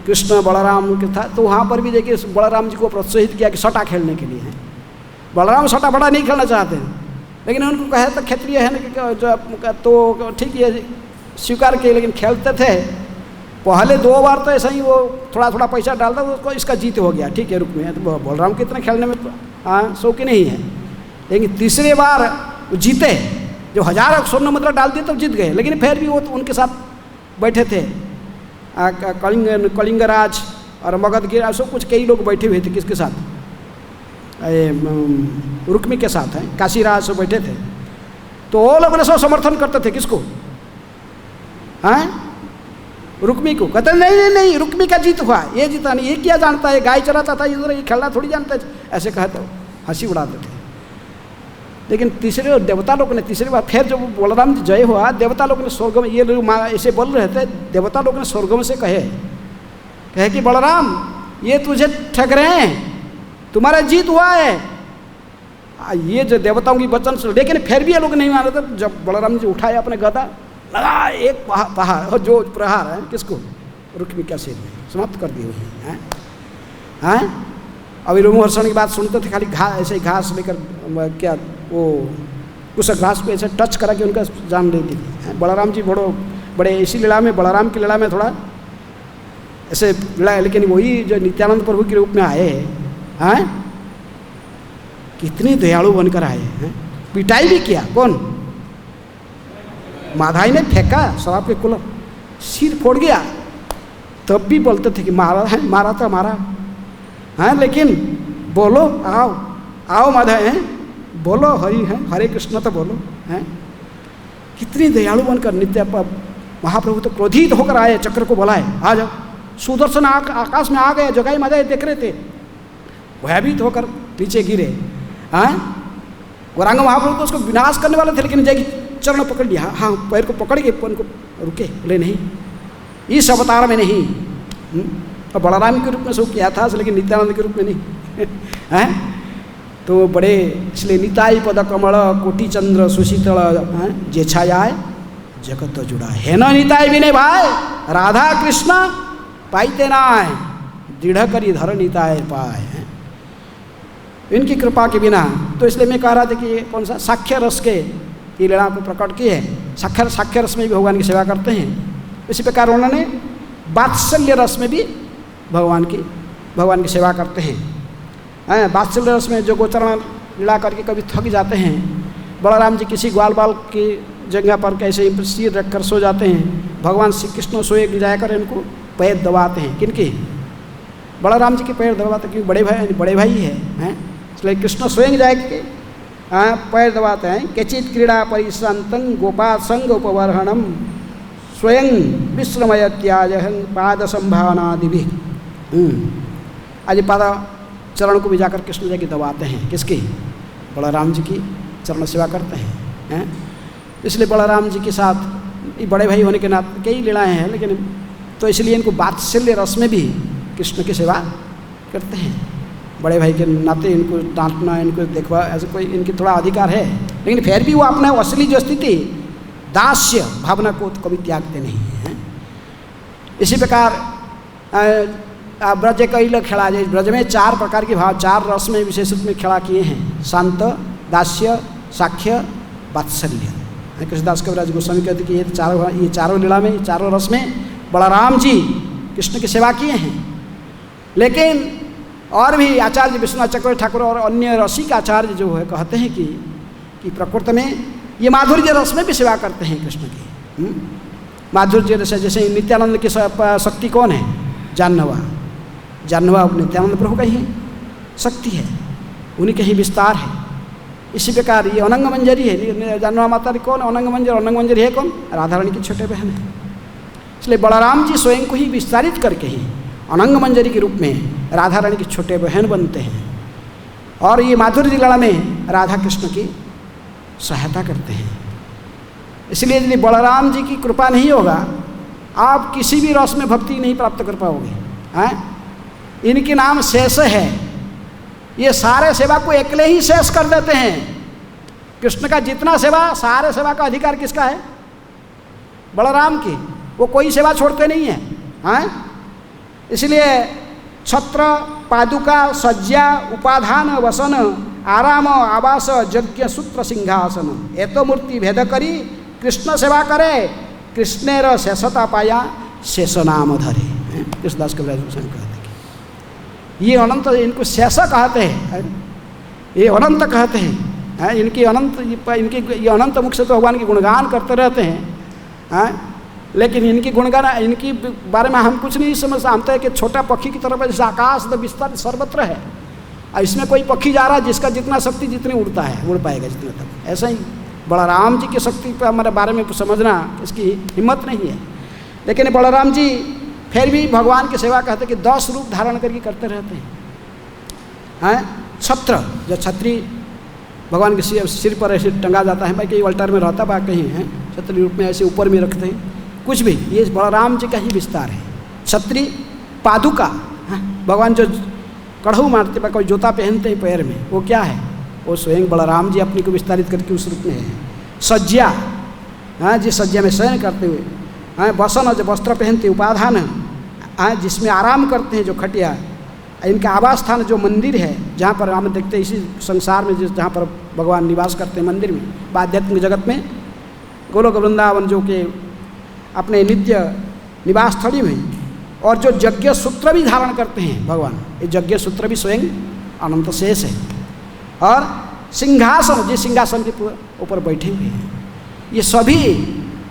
कृष्ण बलराम के था, तो वहाँ पर भी देखिए बलराम जी को प्रोत्साहित किया कि सटा खेलने के लिए है। बलराम सटा बड़ा नहीं खेलना चाहते हैं, लेकिन उनको कहे तो क्षत्रिय है ना, तो ठीक है स्वीकार किए, लेकिन खेलते थे। पहले 2 बार तो ऐसा ही वो थोड़ा थोड़ा पैसा डालता उसको, इसका जीत हो गया, ठीक है रुक्मी है, तो बलराम कितना खेलने में शौकीन नहीं है। लेकिन तीसरे बार वो जीते, जो 1000 स्वर्ण मुद्रा डाल दिए तब जीत गए। लेकिन फिर भी वो तो उनके साथ बैठे थे, कलिंगराज और मगधगिरी सब कुछ कई लोग बैठे हुए थे। किसके साथ? रुक्मी के साथ हैं, काशीराज सब बैठे थे। तो वो लोग ने सब समर्थन करते थे किसको? हैं? रुक्मी को। कहते नहीं नहीं नहीं, रुक्मी का जीत हुआ, ये जीता नहीं, ये क्या जानता है, गाय चराता था इधर, ये खेलना थोड़ी जानता है, ऐसे कहते हंसी उड़ाते थे। लेकिन तीसरे देवता लोग ने तीसरी बार फिर जब बलराम जी जय हुआ, देवता लोग ने स्वर्ग में, ये लोग ऐसे बोल रहे थे, देवता लोग ने स्वर्ग में से कहे कि बलराम ये तुझे ठग रहे हैं, तुम्हारा जीत हुआ है। ये जो देवताओं की वचन से, लेकिन फिर भी ये लोग नहीं मान रहे थे। जब बलराम जी उठाए अपने गदा, लगा एक पहाड़ जो प्रहार है किसको? रुक्मी का सिर में समाप्त कर दी हुई है। हैं? अभी रोमहर्षण की बात सुनते थे, खाली ऐसे ही घास लेकर, क्या वो उस घास को ऐसे टच करा के उनका जान ले दी थी। बलराम जी बड़े इसी लीला में, बलराम की लीला में थोड़ा ऐसे लड़ा, लेकिन वही जो नित्यानंद प्रभु के रूप में आए हैं, कितने दयालु बनकर आए हैं। पिटाई भी किया, कौन? माधाई ने फेंका शराब के कुलर, सिर फोड़ गया, तब भी बोलते थे कि मारा है, मारा तो मारा है, लेकिन बोलो, आओ आओ माधाई हैं, बोलो हरि हैं, हरे कृष्ण तो बोलो हैं। कितनी दयालु बनकर नित्य महाप्रभु तो क्रोधित होकर आए, चक्र को बुलाए, आ जाओ। सुदर्शन आकाश में आ गए, जोगाई माधाई देख रहे थे, भयभीत होकर नीचे गिरे। हाँ, गौरांग महाप्रभु तो उसको विनाश करने वाले थे, लेकिन जाएगी चरण पकड़ लिया, हाँ पैर को पकड़ के उनको रुके, बोले नहीं, इस अवतार में नहीं। और बलराम के रूप में सब किया था, लेकिन नित्यानंद के रूप में नहीं। हैं? तो बड़े, इसलिए निताई पद कमल कोटि चंद्र सुशीतल जे छायाए जगत जुड़ा है न निताई विनय भाई, राधा कृष्ण पाइते नाय, दृढ़ करी धर निताय पाए। इनकी कृपा के बिना, तो इसलिए मैं कह रहा था कि ये कौन सा साक्ष्य रस के ये लीला को प्रकट की है। साक्ष्य रस में भी भगवान की सेवा करते हैं, इसी प्रकार उन्होंने वात्सल्य रस में भी भगवान की सेवा करते हैं। वात्सल्य रस में जो गोचरण लीला करके कभी थक जाते हैं, बलराम जी किसी ग्वाल बाल की जगह पर कैसे सिर रख कर सो जाते हैं, भगवान श्री कृष्ण सोए जाकर इनको पैर दबाते हैं। किनके? बलराम जी के पैर दबाते, क्योंकि बड़े भाई हैं, इसलिए कृष्ण स्वयं जाके पैर दबाते हैं। केचित क्रीड़ा परिश्रांतं गोपा संग उपवर्हणम स्वयं विश्रमय त्याज पाद संभावनादि भी। आज पाद चरण को भी जाकर कृष्ण जी की दबाते हैं। किसकी? बलराम जी की चरण सेवा करते हैं। इसलिए बलराम जी के साथ ये बड़े भाई होने के नाते कई लीलाएँ हैं, लेकिन तो इसलिए इनको वात्सल्य रस में भी कृष्ण की सेवा करते हैं। बड़े भाई के नाते इनको डांटना, इनको देखवा, ऐसे कोई इनकी थोड़ा अधिकार है, लेकिन फिर भी वो अपना असली जो स्थिति दास्य भावना को तो कभी त्यागते नहीं हैं। इसी प्रकार ब्रज कैल खेला जाए, ब्रज में 4 प्रकार के भाव, 4 रस में विशेष रूप में खेला किए हैं, शांत, दास्य, साख्य, वात्सल्य। कृष्णदास कविराज गोस्वामी कहते कि ये चारों लीला में, चारों रस में बलराम जी कृष्ण की सेवा किए हैं। लेकिन और भी आचार्य विश्वनाथ चक्रवर्ती ठाकुर और अन्य रसिक आचार्य जो है कहते हैं कि प्रकृति में ये माधुर्य रस में भी सेवा करते हैं कृष्ण की। माधुर्य रस, जैसे नित्यानंद की शक्ति कौन है? जानवा नित्यानंद प्रभु का ही शक्ति है, उन्हीं के ही विस्तार है। इसी प्रकार ये अनंग मंजरी है, जानवा माता कौन? अनंग मंजरी है कौन? राधा रानी की छोटे बहन है। इसलिए बलराम जी स्वयं को ही विस्तारित करके ही अनंग मंजरी के रूप में राधा रानी की छोटे बहन बनते हैं, और ये माधुर्य लीला में राधा कृष्ण की सहायता करते हैं। इसलिए यदि बलराम जी की कृपा नहीं होगा, आप किसी भी रस में भक्ति नहीं प्राप्त कर पाओगे। हैं? इनके नाम शेष है, ये सारे सेवा को अकेले ही शेष कर देते हैं। कृष्ण का जितना सेवा, सारे सेवा का अधिकार किसका है? बलराम की। वो कोई सेवा छोड़ते नहीं है। हैं? इसलिए छत्र, पादुका, सज्जा, उपाधान, वसन, आराम, आवास, यज्ञ, सूत्र, सिंहासन, ये तो मूर्ति भेद करी कृष्ण सेवा करे, कृष्णेर शेषता पाया शेष नाम धरे। कृष्णदास कविराज गोस्वामी कहते हैं ये अनंत, इनको शेष कहते हैं, ये अनंत कहते हैं। इनकी अनंत, इनकी ये अनंत मुख से तो भगवान की गुणगान करते रहते हैं, लेकिन इनकी गुणगान, इनकी बारे में हम कुछ नहीं समझ जानते कि छोटा पक्षी की तरफ जैसे आकाश द विस्तार सर्वत्र है, और इसमें कोई पक्षी जा रहा है जिसका जितना शक्ति जितनी उड़ता है उड़ पाएगा जितना तक। ऐसा ही बलराम जी की शक्ति पर हमारे बारे में समझना इसकी हिम्मत नहीं है। लेकिन बलराम जी फिर भी भगवान की सेवा कहते कि 10 रूप धारण करके करते रहते हैं। छत्र, जो छत्री भगवान के सिर पर ऐसे टंगा जाता है, भाई कहीं अल्टार में रहता बा कहीं है, छत्री रूप में ऐसे ऊपर में रखते हैं, कुछ भी, ये बलराम जी का ही विस्तार है। छत्री, पादुका, भगवान जो कढ़ऊ मारते हैं, कोई जूता पहनते हैं पैर में, वो क्या है? वो स्वयं बलराम जी अपने को विस्तारित करके उस रूप में है। सज्जा, जिस सज्जा में शयन करते हुए, बसन, जो वस्त्र पहनते, उपाधान, जिसमें आराम करते हैं, जो खटिया, इनका आवास स्थान जो मंदिर है, जहाँ पर हम देखते हैं इसी संसार में जहाँ पर भगवान निवास करते हैं मंदिर में, आध्यात्मिक जगत में, गोलोक वृंदावन जो कि अपने नित्य निवास स्थली में, और जो यज्ञ सूत्र भी धारण करते हैं भगवान, ये यज्ञ सूत्र भी स्वयं अनंत शेष है। और सिंहासन, जिस सिंहासन के ऊपर बैठे हुए हैं, ये सभी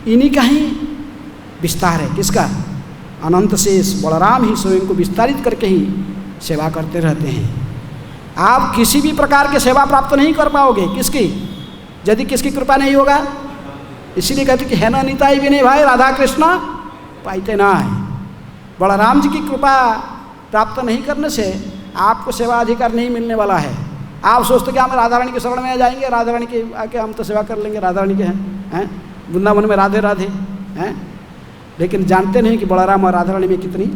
इन्हीं का ही विस्तार है। किसका? अनंत शेष बलराम ही स्वयं को विस्तारित करके ही सेवा करते रहते हैं। आप किसी भी प्रकार की सेवा प्राप्त नहीं कर पाओगे, किसकी? यदि किसकी कृपा नहीं होगा। इसीलिए कहते कि है ना निताई विनय भाई राधा कृष्ण पाइते ना है। बलराम जी की कृपा प्राप्त नहीं करने से आपको सेवा अधिकार नहीं मिलने वाला है। आप सोचते कि हम राधा रानी के शरण में जाएंगे, राधा रानी के आके हम तो सेवा कर लेंगे, राधा रानी के हैं, वृंदावन में राधे राधे हैं, लेकिन जानते नहीं कि बलराम और राधा रानी में कितनी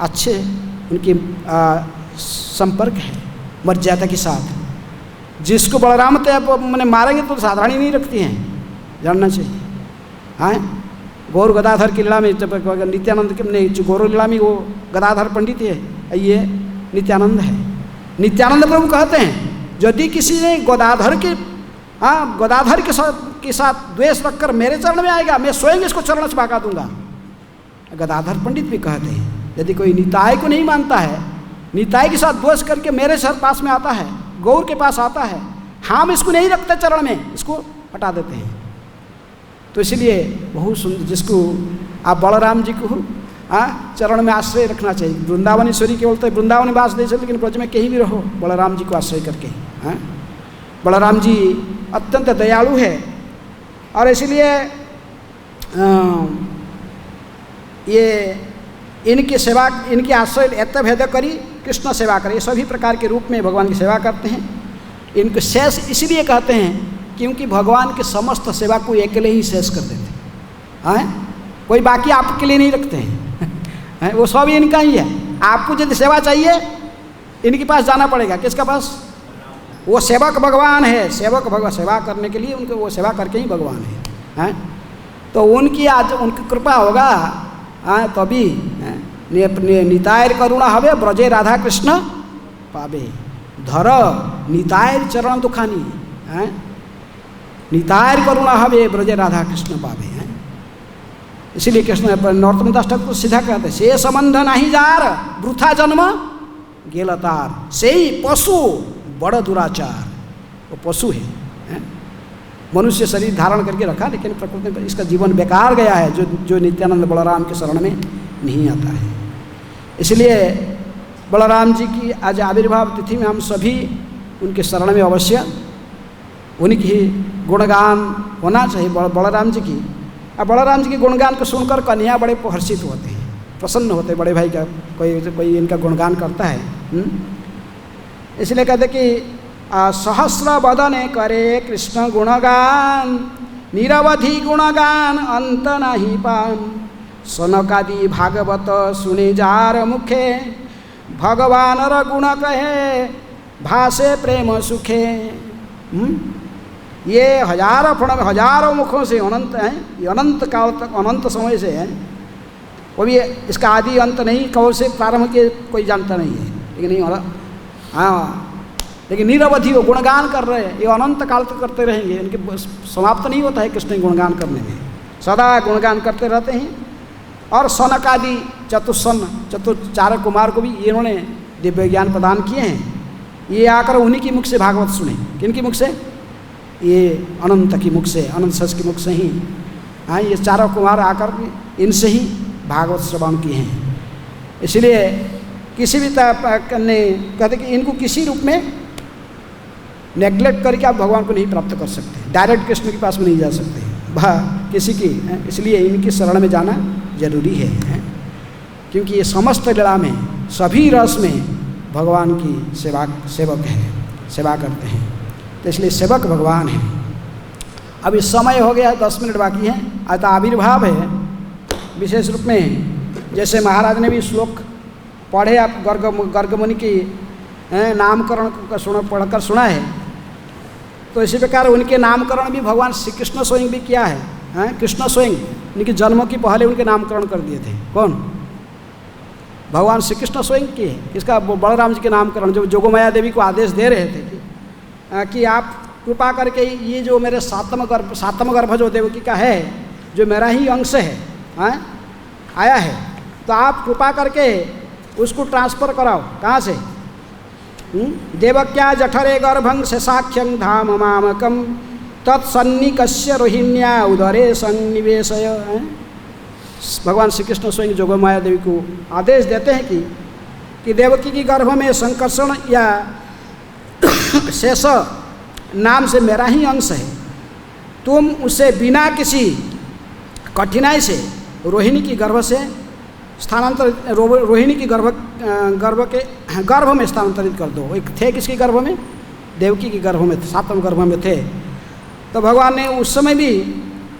अच्छे उनकी संपर्क है मर्यादा के साथ। जिसको बलराम तो मैंने मारेंगे तो साधारण ही नहीं रखती हैं, जानना चाहिए। गौर गदाधर की लीला में नित्यानंद के नहीं, गौर लीला में वो गदाधर पंडित है, ये नित्यानंद है। नित्यानंद प्रभु कहते हैं यदि किसी ने गदाधर के साथ द्वेष रखकर मेरे चरण में आएगा, मैं स्वयं इसको चरण से भागा दूंगा। गदाधर पंडित भी कहते हैं यदि कोई निताय को नहीं मानता है, निताय के साथ द्वेष करके मेरे सर पास में आता है, गौर के पास आता है, हम इसको नहीं रखते चरण में, इसको हटा देते हैं। तो इसलिए बहुत सुंदर, जिसको आप बलराम जी को चरण में आश्रय रखना चाहिए। वृंदावनेश्वरी केवल तो वृंदावन वास दे, लेकिन ब्रज में कहीं भी रहो बलराम जी को आश्रय करके। बलराम जी अत्यंत दयालु है, और इसलिए ये इनकी सेवा, इनकी आश्रय एत भेद करी कृष्ण सेवा करे, सभी प्रकार के रूप में भगवान की सेवा करते हैं। इनको शेष इसलिए कहते हैं क्योंकि भगवान के समस्त सेवा को अकेले ही शेष कर देते हैं, कोई बाकी आपके लिए नहीं रखते हैं। वो सब इनका ही है। आपको यदि सेवा चाहिए इनके पास जाना पड़ेगा। किसका पास? वो सेवक भगवान है, सेवक भगवान सेवा करने के लिए उनको, वो सेवा करके ही भगवान है। तो उनकी आज उनकी कृपा होगा तभी नितायर करुणा हवे ब्रजे राधा कृष्ण पावे, धर नितायर चरण दुखानी, नितायर करुणा हवे ब्रजे राधा कृष्ण पावे। इसीलिए कृष्ण नरोत्तम दास ठाकुर सीधा कहते हैं, से संबंध नहीं जार वृथा जन्म गेलतार, से ही पशु बड़ दुराचार। वो पशु है, मनुष्य शरीर धारण करके रखा, लेकिन प्रकृति में इसका जीवन बेकार गया है, जो नित्यानंद बलराम के शरण में नहीं आता है। इसलिए बलराम जी की आज आविर्भाव तिथि में हम सभी उनके शरण में अवश्य उनकी ही गुणगान होना चाहिए, बलराम जी की। अब बलराम जी के गुणगान को सुनकर कन्या बड़े हर्षित होते हैं, प्रसन्न होते हैं, बड़े भाई का कोई इनका गुणगान करता है। इसलिए कहते कि सहस्र बदने करे कृष्ण गुणगान, निरवधि गुणगान अंत नहीं पान, सनकादि भागवत सुने जार मुखे, भगवान र गुण कहे भाषे प्रेम सुखे। ये हजारों मुखों से अनंत हैं, ये अनंत काल तक, अनंत समय से है। वो भी इसका आदि अंत नहीं, कौन से प्रारंभ के कोई जानता नहीं है, लेकिन लेकिन निरवधि वो गुणगान कर रहे हैं, ये अनंत काल तक करते रहेंगे, इनके समाप्त नहीं होता है कृष्ण गुणगान करने में। सदा गुणगान करते रहते हैं। और सनक आदि चार कुमार को भी इन्होंने दिव्य ज्ञान प्रदान किए हैं। ये आकर उन्हीं की मुख से भागवत सुने। किन की मुख से? ये अनंत की मुख से, अनंत सच की मुख से ही। हाँ, ये चारों कुमार आकर इनसे ही भागवत श्रवण किए हैं। इसलिए किसी भी ने कहते कि इनको किसी रूप में नेग्लेक्ट करके आप भगवान को नहीं प्राप्त कर सकते, डायरेक्ट कृष्ण के पास में नहीं जा सकते, किसी की। इसलिए इनकी शरण में जाना जरूरी है, क्योंकि ये समस्त लीला में, सभी रस में भगवान की सेवक हैं, सेवा करते हैं। तो इसलिए सेवक भगवान है। अभी समय हो गया, 10 मिनट बाकी है। अतः आविर्भाव है विशेष रूप में। जैसे महाराज ने भी श्लोक पढ़े, आप गर्ग मुनि की नामकरण पढ़कर सुना है, तो इसी प्रकार उनके नामकरण भी भगवान श्री कृष्ण स्वयं भी किया है। कृष्ण स्वयं उनके जन्म की पहले उनके नामकरण कर दिए थे। कौन? भगवान श्री कृष्ण स्वयं किए। इसका बलराम जी के नामकरण जो जोगमाया देवी को आदेश दे रहे थे कि आप कृपा करके ये जो मेरे सातम गर्भ जो देवकी का है, जो मेरा ही अंश है, आया है, तो आप कृपा करके उसको ट्रांसफ़र कराओ। कहाँ से? देवक्या जठरे गर्भं शशाख्यं धाम मामकं तत्सन्निकस्य रोहिण्या उदरे सन्निवेशय। भगवान श्री कृष्ण स्वयं जोगमाया देवी को आदेश देते हैं कि देवकी की गर्भ में संकर्षण या शेष नाम से मेरा ही अंश है, तुम उसे बिना किसी कठिनाई से रोहिणी की गर्भ से स्थानांतरित, रोहिणी की गर्भ में स्थानांतरित कर दो। एक थे किसके गर्भ में? देवकी की गर्भ में, सातम गर्भ में थे। तो भगवान ने उस समय भी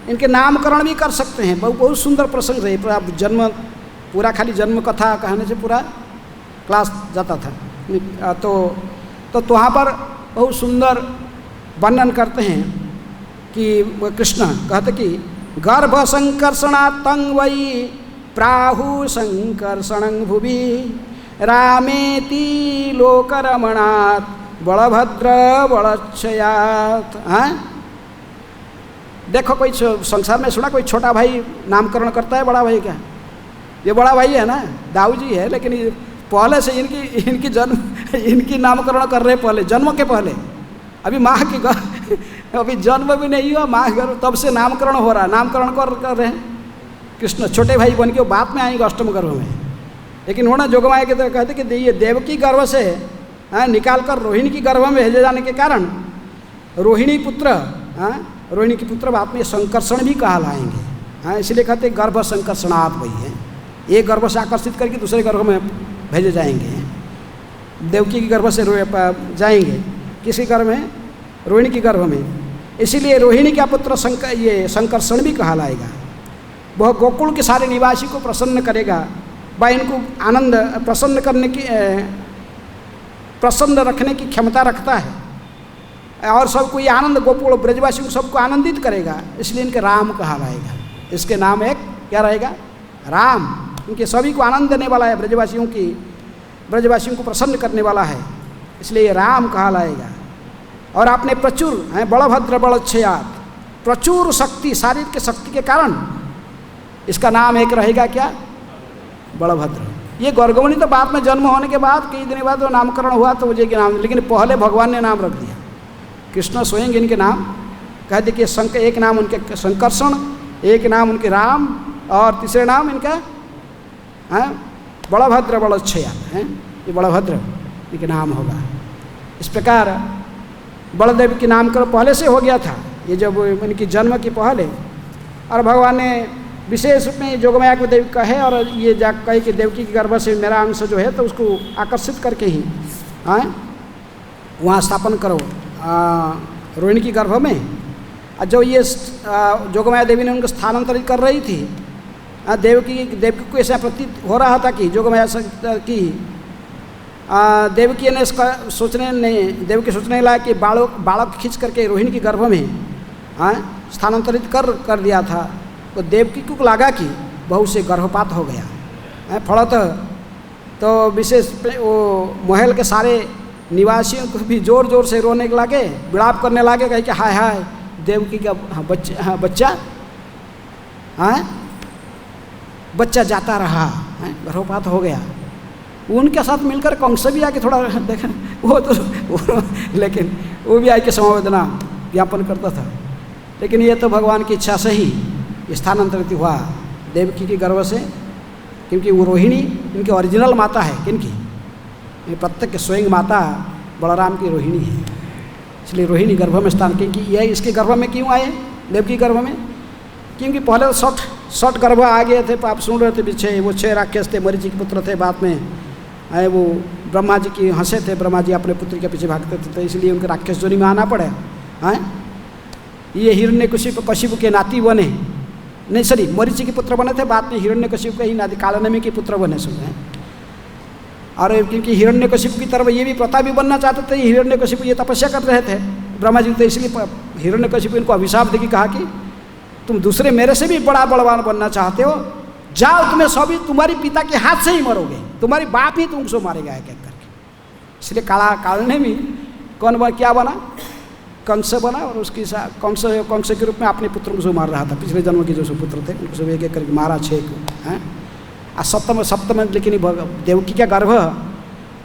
इनके नामकरण भी कर सकते हैं। बहुत सुंदर प्रसंग रहे। पूरा जन्म, पूरा खाली जन्म कथा कहने से पूरा क्लास जाता था। तो वहाँ पर बहुत सुंदर वर्णन करते हैं कि कृष्ण कहते कि गर्भ संकर्षणात्तं वै प्राहु संकर्षणं भुवि रामेति लोकरमणात् बलभद्र बलक्षयात्। देखो कोई संसार में सुना कोई छोटा भाई नामकरण करता है बड़ा भाई का? ये बड़ा भाई है ना, दाऊ जी है, लेकिन पहले से इनकी नामकरण कर रहे, पहले जन्म के पहले। अभी माँ की अभी जन्म भी नहीं हुआ, माँ गर्भ, तब से नामकरण हो रहा। नामकरण कर रहे हैं कृष्ण, छोटे भाई बन के। वो बाद में आएंगे अष्टम गर्भ में, लेकिन होना जोगमाया के तरह कहते कि ये देवकी गर्भ से निकाल कर रोहिणी की गर्भ में भेजे जाने के कारण रोहिणी की पुत्र बाद में संकर्षण भी कहलाएंगे। इसलिए कहते गर्भ संकर्षणात् वही है, एक गर्भ से आकर्षित करके दूसरे गर्भ में भेजे जाएंगे। देवकी की गर्भ से जाएंगे किसी गर्भ में? रोहिणी की गर्भ में। इसीलिए रोहिणी का पुत्र ये संकर्षण भी कहलाएगा। वह गोकुल के सारे निवासी को प्रसन्न करेगा, वह इनको आनंद प्रसन्न रखने की क्षमता रखता है, और सबको ये आनंद, गोकुल ब्रजवासी को सबको आनंदित करेगा। इसलिए इनके राम कहलाएगा। इसके नाम एक क्या रहेगा? राम। इनके सभी को आनंद देने वाला है, ब्रजवासियों को प्रसन्न करने वाला है, इसलिए ये राम कहलाएगा। और आपने प्रचुर बलभद्र बलक्षयात्, प्रचुर शक्ति, शारीरिक के शक्ति के कारण इसका नाम एक रहेगा क्या? बलभद्र। ये गर्गमुनि तो बाद में जन्म होने के बाद कई दिन बाद वो नामकरण हुआ तो मुझे के नाम, लेकिन पहले भगवान ने नाम रख दिया। कृष्ण स्वयं इनके नाम कह दे कि एक नाम उनके संकर्षण, एक नाम उनके राम, और तीसरे नाम इनका बलभद्र बलक्षयात् है। ये बलभद्र इनके नाम होगा। इस प्रकार बलदेव के नामकरण पहले से हो गया था, ये जब इनकी जन्म की पहले। और भगवान ने विशेष रूप में जोगमाया को देवी कहे, और ये जा कहे कि देवकी के गर्भ से मेरा अंश जो है, तो उसको आकर्षित करके ही वहाँ स्थापन करो रोहिणी की गर्भ में। और जो ये जोगमाया देवी ने उनको स्थानांतरित कर रही थी, देवकी को ऐसा प्रतीत हो रहा था कि जोगमाया की देवकी ने इसका देवकी सोचने लगा कि बालक खींच करके रोहिणी की गर्भ में स्थानांतरित कर दिया था। तो देवकी को लगा कि बहुत से गर्भपात हो गया। फलतः तो विशेष वो महल के सारे निवासियों को भी जोर जोर से रोने लगे, विलाप करने लगे, कहे कि हाय हाय देवकी का बच्चा हाँ, बच्चा जाता रहा, गर्भपात हो गया। उनके साथ मिलकर कंस भी आके थोड़ा देखा, लेकिन वो भी आके समवेदना ज्ञापन करता था। लेकिन ये तो भगवान की इच्छा से ही स्थानांतरित हुआ देवकी के गर्भ से, क्योंकि वो रोहिणी इनकी ओरिजिनल माता है। किनकी? ये प्रत्येक स्वयं माता बलराम की रोहिणी है, इसलिए रोहिणी गर्भ में स्थान। क्योंकि यह इसके गर्भ में क्यों आए, देवकी गर्भ में? क्योंकि पहले तो 60 गर्भ आ गए थे, आप सुन रहे थे पीछे, वो 6 राक्षस थे, मरीचि के पुत्र थे। बाद में आए वो ब्रह्मा जी की हंसे थे, ब्रह्मा जी अपने पुत्र के पीछे भागते थे, तो इसलिए उनके राक्षस जोनी में आना पड़े। हैं, ये हिरण्यकशिपु के नाती बने, नहीं सॉरी मरीचि के पुत्र बने थे, बाद में हिरण्यकशिपु के ही नाती कालनेमि के पुत्र बने सब हैं। और क्योंकि हिरण्यकशिपु की तरफ ये भी प्रतापी बनना चाहते थे, हिरण्यकशिपु ये तपस्या कर रहे थे ब्रह्मा जी, तो इसलिए हिरण्यकशिपु इनको अभिशाप देके कहा कि तुम दूसरे मेरे से भी बड़ा बलवान बनना चाहते हो, जाओ, तुम्हें सभी तुम्हारी पिता के हाथ से ही मरोगे, तुम्हारी बाप ही तुमको मारेगा एक एक करके। इसलिए कालनेमि कौन बना, क्या बना? कंस बना, और उसके साथ कंस के रूप में अपने पुत्रों को मार रहा था, पिछले जन्म के जो पुत्र थे उनको सब एक एक करके मारा, 6 को। हैं, सप्तम लेकिन देवकी का गर्भ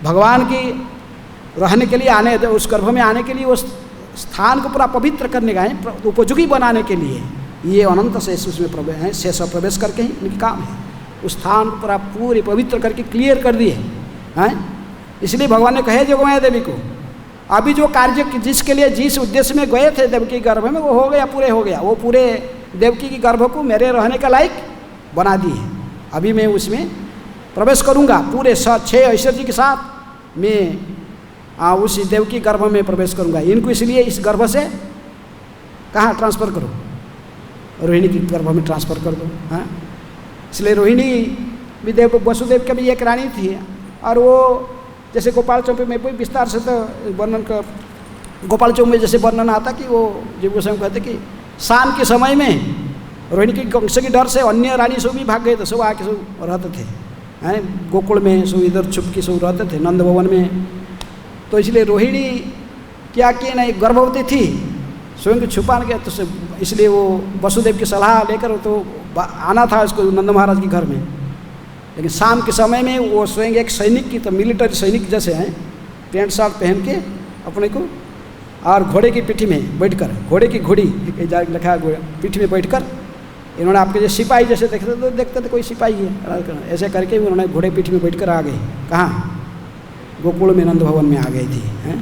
भगवान की रहने के लिए आने, उस गर्भ में आने के लिए, उस स्थान को पूरा पवित्र करने का है, उपयोगी बनाने के लिए ये अनंत शेष उसमें प्रवेश, शेष प्रवेश करके ही इनका काम है। उस स्थान को पूरा पूरे पवित्र करके क्लियर कर दिए हैं। इसलिए भगवान ने कहे जोगमाया देवी को, अभी जो कार्य जिसके लिए जिस उद्देश्य में गए थे देवकी गर्भ में, वो हो गया, पूरे हो गया। वो पूरे देवकी की गर्भ को मेरे रहने का लायक बना दिए। अभी मैं उसमें प्रवेश करूँगा पूरे 6 ऐश्वर्य के साथ, मैं उस देवकी गर्भ में प्रवेश करूँगा। इनको इसलिए इस गर्भ से कहाँ ट्रांसफ़र करो, रोहिणी की गर्भ में ट्रांसफ़र कर दो। हाँ, इसलिए रोहिणी भी वसुदेव की भी एक रानी थी, और वो जैसे गोपाल चौपे में कोई विस्तार से तो वर्णन कर, गोपाल चौप में जैसे वर्णन आता कि वो जीव गोस्वामी कहते कि शाम के समय में रोहिणी की कंस की डर से अन्य रानी सब भी भाग गए थे, सब आके सब रहते थे, हैं, गोकुल में सब इधर छुप के सब रहते थे नंद भवन में। तो इसलिए रोहिणी क्या कि नहीं गर्भवती थी, स्वयं को छुपा के, तो इसलिए वो वसुदेव की सलाह लेकर तो आना था उसको नंद महाराज के घर में। लेकिन शाम के समय में वो स्वयं एक सैनिक की, तो मिलिट्री सैनिक जैसे हैं, पैंट शर्ट पहन के अपने को, और घोड़े की पीठी में बैठकर, घोड़े की घोड़ी लिखा है, पीठी में बैठकर इन्होंने आपके जैसे सिपाही जैसे देखते थे कोई सिपाही है, ऐसे करके उन्होंने घोड़े पीठी में बैठकर आ गए। कहाँ? गोकुल में नंद भवन में आ गई थी। हैं,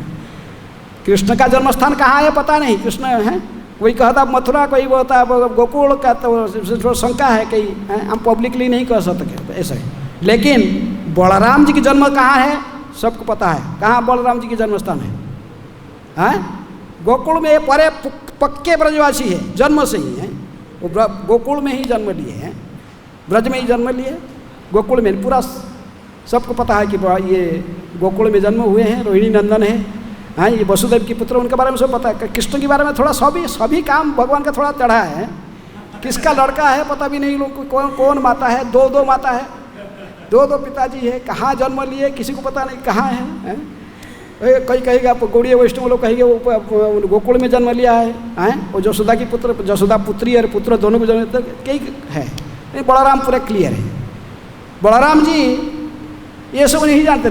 कृष्ण का जन्म स्थान कहाँ है पता नहीं, कृष्ण है कोई कहता मथुरा, कोई बोलता गोकुल का, तो शंका है कहीं, हम पब्लिकली नहीं कह सकते ऐसे। लेकिन बलराम जी की जन्म कहाँ है सबको पता है। कहाँ बलराम जी की जन्म स्थान है? हैं, गोकुल में। परे पक्के ब्रजवासी है, जन्म से ही है वो, गोकुल में ही जन्म लिए हैं, ब्रज में ही जन्म लिए, गोकुल में। पूरा सबको पता है कि ये गोकुल में जन्म हुए हैं, रोहिणी नंदन है। हाँ, ये वसुदेव की पुत्र, उनके बारे में सब पता है। कृष्ण के बारे में थोड़ा सभी काम भगवान का थोड़ा चढ़ा है। किसका लड़का है पता भी नहीं लोग को, कौन माता है, 2 माता है, 2 पिताजी है, कहाँ जन्म लिए किसी को पता नहीं, कहाँ है। कोई कहेगा गौड़ीय वैष्णव लोग कहेंगे वो गोकुल में जन्म लिया है, वो जसोदा की पुत्र, जसोदा पुत्री और पुत्र दोनों को जन्म कई है। बलराम पूरा क्लियर है। बलराम जी ये सब नहीं जानते,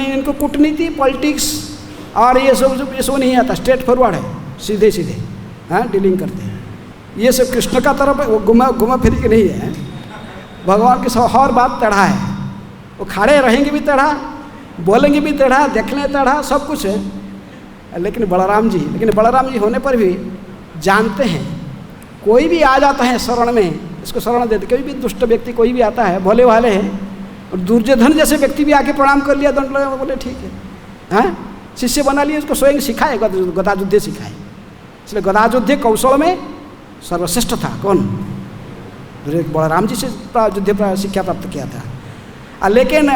इनको कूटनीति, पॉलिटिक्स और ये सब नहीं आता, स्ट्रेट फॉरवर्ड है, सीधे सीधे डीलिंग करते हैं। ये सब कृष्ण का तरफ वो घुमा फिर के नहीं है। भगवान की हर बात टेढ़ा है, वो खड़े रहेंगे भी टेढ़ा, बोलेंगे भी टेढ़ा, देखने टेढ़ा, सब कुछ है। लेकिन बलराम जी होने पर भी जानते हैं, कोई भी आ जाता है शरण में, इसको शरण देते। कोई भी दुष्ट व्यक्ति कोई भी आता है, भोले वाले हैं, और दुर्योधन जैसे व्यक्ति भी आके प्रणाम कर लिया, दंड लगा, बोले ठीक है, हैं, शिष्य बना लिए, उसको स्वयं सिखाए, गदायुद्ध सिखाए। इसलिए गदायुद्ध कौशल में सर्वश्रेष्ठ था कौन? बलराम जी से युद्ध शिक्षा प्राप्त किया था। लेकिन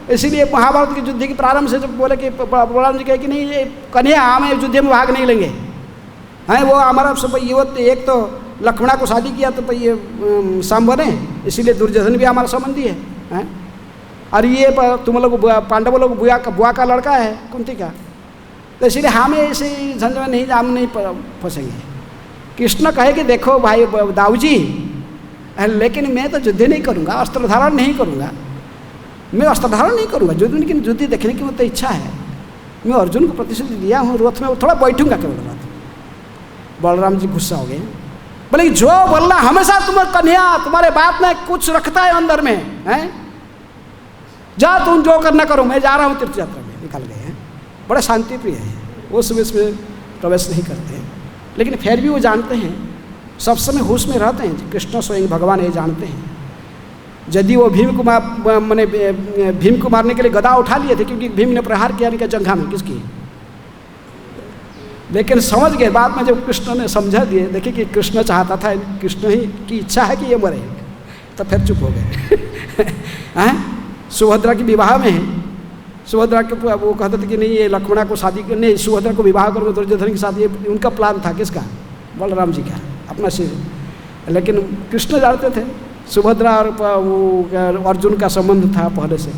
इसीलिए महाभारत के युद्ध के प्रारंभ से जब बोले कि बलराम जी कहे कि नहीं, ये कन्हैया हम युद्ध में भाग नहीं लेंगे, हैं, वो हमारा सब युवत, एक तो लक्ष्मणा को शादी किया तो ये सांब बने, इसीलिए दुर्योधन भी हमारा संबंधी है। और ये तुम लोग पांडव लोग बुआ का लड़का है कुंती का, तो इसीलिए हमें ऐसे झंझट में नहीं, हम नहीं फंसेंगे। कृष्ण कहे कि देखो भाई दाऊ जी, लेकिन मैं तो युद्ध नहीं करूँगा, अस्त्र धारण नहीं करूँगा, मैं अस्त्र धारण नहीं करूँगा, लेकिन युद्ध देखने की मुझे इच्छा है। मैं अर्जुन को प्रतिश्रुति दिया हूँ, रथ में थोड़ा बैठूंगा केवल रथ। बलराम जी गुस्सा हो गए, बोले जो बोलना हमेशा तुम्हारे कन्या तुम्हारे बात में कुछ रखता है अंदर में, हैं? जा तुम जो करना करो, मैं जा रहा हूँ तीर्थ यात्रा में। निकल गए हैं। बड़े शांति प्रिय है, वो सुबह में प्रवेश नहीं करते हैं, लेकिन फिर भी वो जानते हैं, सब समय होश में रहते हैं। कृष्ण स्वयं भगवान ये जानते हैं। यदि वो भीम को मारने के लिए गदा उठा लिए थे, क्योंकि भीम ने प्रहार किया नहीं जंघा में किसकी, लेकिन समझ गए बाद में जब कृष्ण ने समझा दिए, देखिए कि कृष्ण चाहता था, कृष्ण ही की इच्छा है कि ये मरे, तो फिर चुप हो गए। सुभद्रा की विवाह में है, सुभद्रा के वो कहते थे कि नहीं ये लक्ष्मणा को शादी नहीं, सुभद्रा को विवाह करो दुर्योधन के साथ, ये उनका प्लान था। किसका? बलराम जी का, अपना सिर। लेकिन कृष्ण जानते थे सुभद्रा और वो अर्जुन का संबंध था पहले से,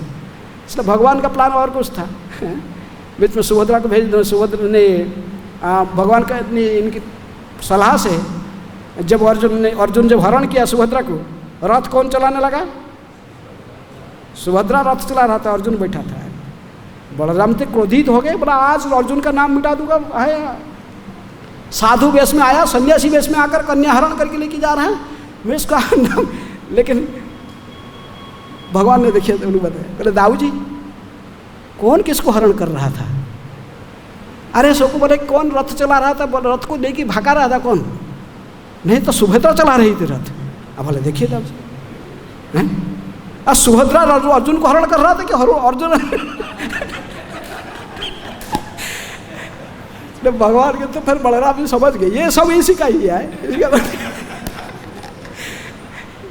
इसलिए भगवान का प्लान और कुछ था। बीच में सुभद्रा को भेज दो। सुभद्रा ने भगवान का इनकी सलाह से जब अर्जुन जब हरण किया सुभद्रा को, रथ कौन चलाने लगा? सुभद्रा रथ चला रहा था, अर्जुन बैठा था। बलराम थे क्रोधित हो गए, बोला आज अर्जुन का नाम मिटा दूंगा। है साधु वेश में आया, सन्यासी वेश में आकर कन्या हरण करके लेके जा रहा है, मैं इसका नाम। लेकिन भगवान ने देखिए बताया, बोले दाऊ जी कौन किसको हरण कर रहा था? अरे सो को बोले कौन रथ चला रहा था? रथ को लेके भागा रहा था कौन? नहीं तो सुभद्रा चला रही थी रथ। अब बोले देखिए दाऊ जी, हैं? और सुभद्रा अर्जुन को हरण कर रहा था कि अर्जुन भगवान के, तो फिर बलराम जी समझ गए ये सब इसी का ही है।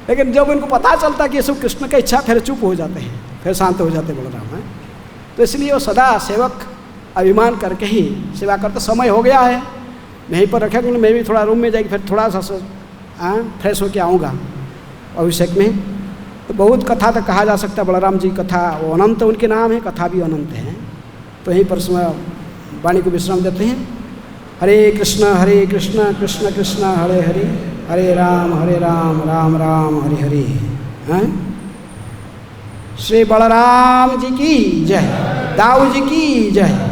लेकिन जब उनको पता चलता कि ये सब कृष्ण का इच्छा, फिर चुप हो जाते हैं, फिर शांत हो जाते बलराम। है तो इसलिए वो सदा सेवक अभिमान करके ही सेवा करते। समय हो गया है, यहीं पर रखा, क्योंकि मैं भी थोड़ा रूम में जाएगी, फिर थोड़ा सा फ्रेश होके आऊँगा अभिषेक में। तो बहुत कथा तक कहा जा सकता है, बलराम जी कथा वो अनंत उनके नाम है, कथा भी अनंत है। तो यहीं पर समय वाणी को विश्राम देते हैं। हरे कृष्ण कृष्ण कृष्ण हरे हरे, हरे राम राम राम हरे हरे। हैं? श्री बलराम जी की जय, दाऊ जी की जय।